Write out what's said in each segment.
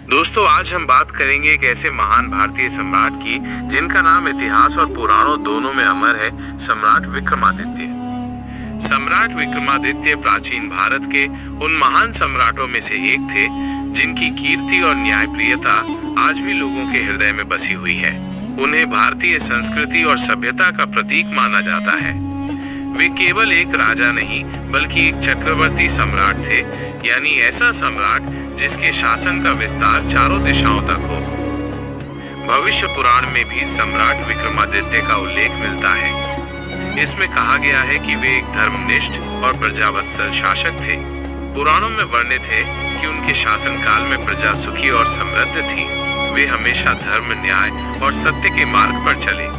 दोस्तों, आज हम बात करेंगे एक ऐसे महान भारतीय सम्राट की जिनका नाम इतिहास और पुराणों दोनों में अमर है, सम्राट विक्रमादित्य। सम्राट विक्रमादित्य प्राचीन भारत के उन महान सम्राटों में से एक थे जिनकी कीर्ति और न्यायप्रियता आज भी लोगों के हृदय में बसी हुई है। उन्हें भारतीय संस्कृति और सभ्यता का प्रतीक माना जाता है। वे केवल एक राजा नहीं बल्कि एक चक्रवर्ती सम्राट थे, यानी ऐसा सम्राट जिसके शासन का विस्तार चारों दिशाओं तक हो। भविष्य पुराण में भी सम्राट विक्रमादित्य का उल्लेख मिलता है। इसमें कहा गया है कि वे एक धर्मनिष्ठ और प्रजावत्सल शासक थे। पुराणों में वर्णित है कि उनके शासनकाल में प्रजा सुखी और समृद्ध थी। वे हमेशा धर्म, न्याय और सत्य के मार्ग पर चले।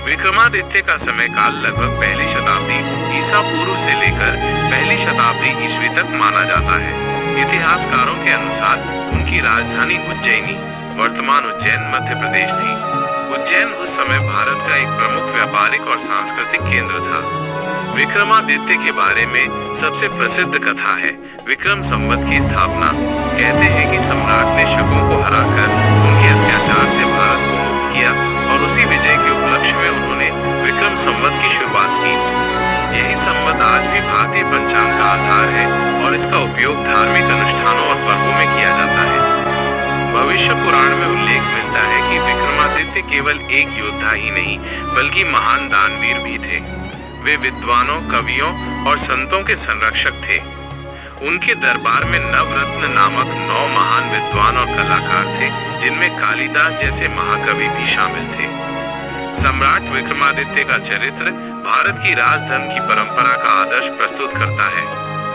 विक्रमादित्य का समय काल लगभग पहली शताब्दी ईसा पूर्व से लेकर पहली शताब्दी ईस्वी तक माना जाता है। इतिहासकारों के अनुसार उनकी राजधानी उज्जैनी, वर्तमान उज्जैन, मध्य प्रदेश थी। उज्जैन उस समय भारत का एक प्रमुख व्यापारिक और सांस्कृतिक केंद्र था। विक्रमादित्य के बारे में सबसे प्रसिद्ध कथा है विक्रम संवत की स्थापना। कहते हैं कि सम्राट ने शकों को हराकर उनके अत्याचार से भारत को मुक्त किया और उसी विजय के उपलक्ष्य में उन्होंने विक्रम संवत की शुरुआत की। यही संवत आज भी भारतीय पंचांग का आधार है और इसका उपयोग धार्मिक अनुष्ठानों और पर्वों में किया जाता है। भविष्य पुराण में उल्लेख मिलता है कि विक्रमादित्य केवल एक योद्धा ही नहीं बल्कि महान दानवीर भी थे। वे विद्वानों, कवियों और संतों के संरक्षक थे। उनके दरबार में नवरत्न नामक 9 महान विद्वान और कलाकार थे, जिनमें कालिदास जैसे महाकवि भी शामिल थे। सम्राट विक्रमादित्य का चरित्र भारत की राजधर्म की परंपरा का आदर्श प्रस्तुत करता है।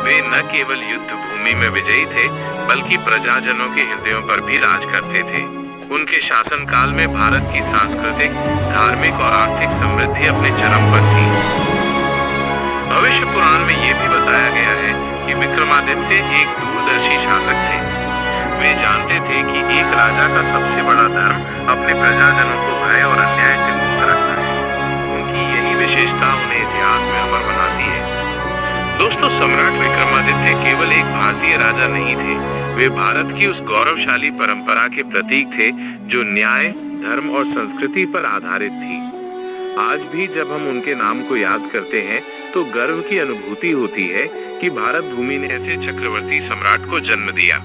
वे न केवल युद्ध भूमि में विजयी थे बल्कि प्रजाजनों के हृदयों पर भी राज करते थे। उनके शासनकाल में भारत की सांस्कृतिक, धार्मिक और आर्थिक समृद्धि अपने चरम पर थी। भविष्य पुराण में यह भी बताया गया है कि विक्रमादित्य एक दूरदर्शी शासक थे। वे जानते थे कि एक राजा का सबसे बड़ा धर्म अपने प्रजाजनों को भय और अन्याय से मुक्त रखना है। उनकी यही विशेषता उन्हें इतिहास में अमर बनाती है। दोस्तों, सम्राट विक्रमादित्य केवल एक भारतीय राजा नहीं थे, वे भारत की उस गौरवशाली परंपरा के प्रतीक थे जो न्याय, धर्म और संस्कृति पर आधारित थी। आज भी जब हम उनके नाम को याद करते हैं तो गर्व की अनुभूति होती है कि भारत भूमि ने ऐसे चक्रवर्ती सम्राट को जन्म दिया।